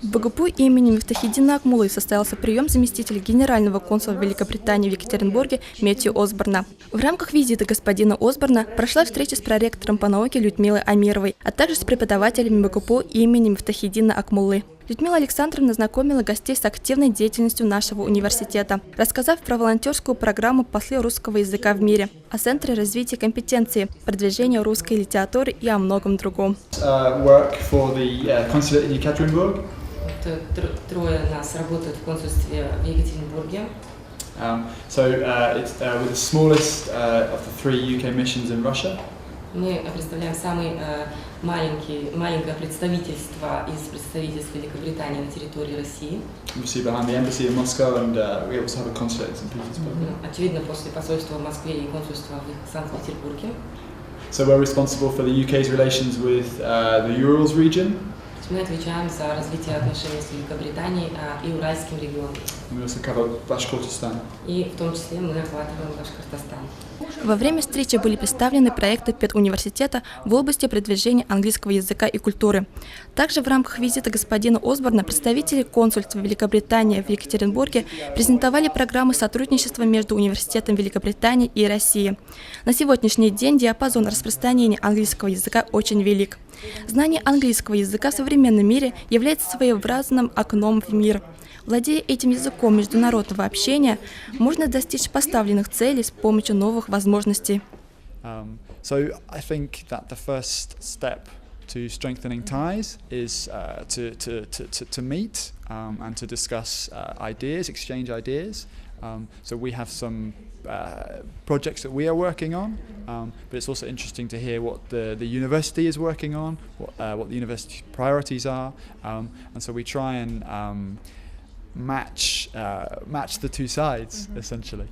В БГПУ имени Мифтахиддина Акмуллы состоялся прием заместителя генерального консула Великобритании в Екатеринбурге Мэттью Осборна. В рамках визита господина Осборна прошла встреча с проректором по науке Людмилой Амировой, а также с преподавателями БГПУ имени Мифтахиддина Акмуллы. Людмила Александровна знакомила гостей с активной деятельностью нашего университета, рассказав про волонтерскую программу «Послы русского языка в мире», о Центре развития компетенции, продвижении русской литературы и о многом другом. Трое нас работают в консульстве в Екатеринбурге. It's with the smallest of the 3 UK missions in Russia. Мы представляем самое маленькое представительство из представительств Великобритании на территории России. Obviously behind the embassy in Moscow, and we also have a consulate in St. Petersburg. Очевидно, после посольства в Москве и консульства в Санкт-Петербурге. So we're responsible for the UK's relations with the Urals region. Мы отвечаем за развитие отношений с Великобританией и Уральским регионом. We also cover Bashkortostan. И в том числе мы охватываем Башкортостан. Во время встречи были представлены проекты педуниверситета в области продвижения английского языка и культуры. Также в рамках визита господина Осборна представители консульства Великобритании в Екатеринбурге презентовали программы сотрудничества между Университетом Великобритании и России. На сегодняшний день диапазон распространения английского языка очень велик. Знание английского языка в современном мире является своеобразным окном в мир. Владея этим языком международного общения, можно достичь поставленных целей с помощью новых возможностей. So I think that the first step to strengthening ties is to meet and to discuss ideas, exchange ideas. So we have some projects that we are working on, but it's also interesting to hear what the university is working on, what the university's priorities are, and so we try and match the two sides, essentially.